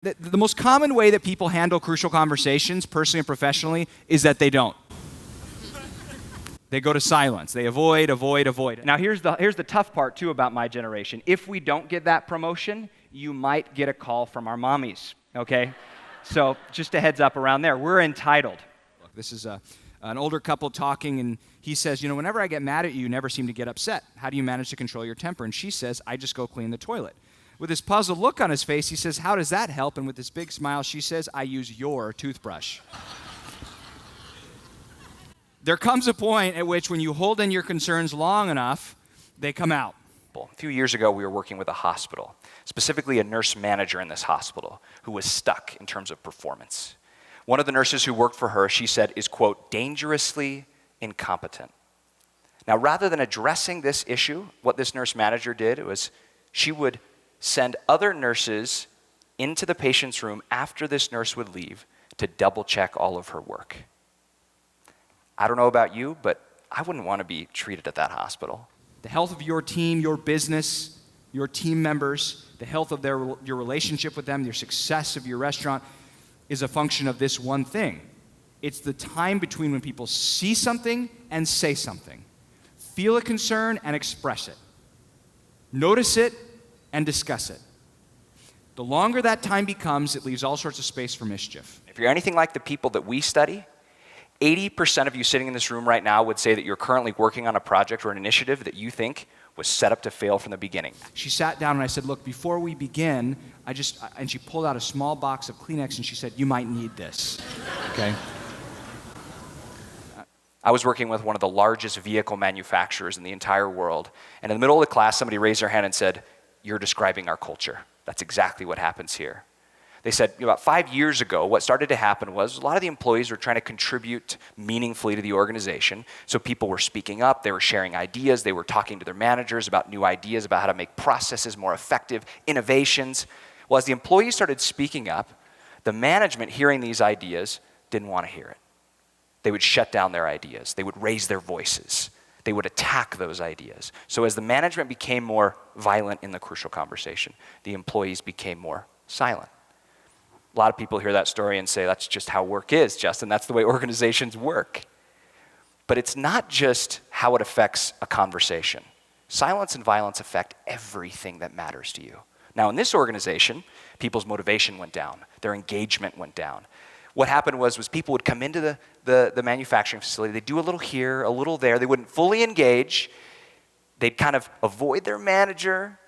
The most common way that people handle crucial conversations, personally and professionally, is that they don't. They go to silence. They avoid. Now here's the tough part too about my generation. If we don't get that promotion, you might get a call from our mommies, okay? So just a heads up around there. We're entitled. Look, this is an older couple talking, and he says, whenever I get mad at you, you never seem to get upset. How do you manage to control your temper? And she says, I just go clean the toilet. With this puzzled look on his face, he says, how does that help? And with this big smile, she says, I use your toothbrush. There comes a point at which when you hold in your concerns long enough, they come out. A few years ago, we were working with a hospital, specifically a nurse manager in this hospital who was stuck in terms of performance. One of the nurses who worked for her, she said, is, quote, dangerously incompetent. Now, rather than addressing this issue, what this nurse manager did was she would send other nurses into the patient's room after this nurse would leave to double check all of her work. I don't know about you, but I wouldn't want to be treated at that hospital. The health of your team, your business, your team members, the health of your relationship with them, your success of your restaurant is a function of this one thing. It's the time between when people see something and say something. Feel a concern and express it. Notice it and discuss it. The longer that time becomes, it leaves all sorts of space for mischief. If you're anything like the people that we study, 80% of you sitting in this room right now would say that you're currently working on a project or an initiative that you think was set up to fail from the beginning. She sat down and I said, look, before we begin, and she pulled out a small box of Kleenex and she said, you might need this, okay? I was working with one of the largest vehicle manufacturers in the entire world, and in the middle of the class, somebody raised their hand and said, you're describing our culture. That's exactly what happens here. They said about 5 years ago, what started to happen was a lot of the employees were trying to contribute meaningfully to the organization. So people were speaking up, they were sharing ideas, they were talking to their managers about new ideas, about how to make processes more effective, innovations. Well, as the employees started speaking up, the management hearing these ideas didn't want to hear it. They would shut down their ideas. They would raise their voices. They would attack those ideas. So as the management became more violent in the crucial conversation, the employees became more silent. A lot of people hear that story and say, that's just how work is, Justin. That's the way organizations work. But it's not just how it affects a conversation. Silence and violence affect everything that matters to you. Now, in this organization, people's motivation went down. Their engagement went down. What happened was people would come into the manufacturing facility. They'd do a little here, a little there. They wouldn't fully engage. They'd kind of avoid their manager.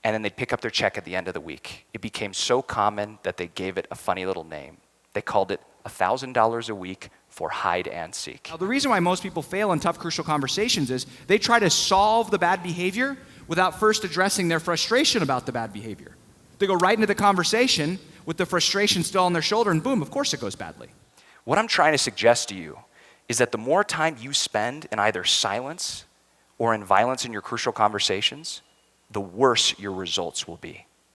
And then they'd pick up their check at the end of the week. It became so common that they gave it a funny little name. They called it $1,000 a week for hide and seek. Now, the reason why most people fail in tough, crucial conversations is they try to solve the bad behavior without first addressing their frustration about the bad behavior. They go right into the conversation with the frustration still on their shoulder, and boom, of course it goes badly. What I'm trying to suggest to you is that the more time you spend in either silence or in violence in your crucial conversations, the worse your results will be.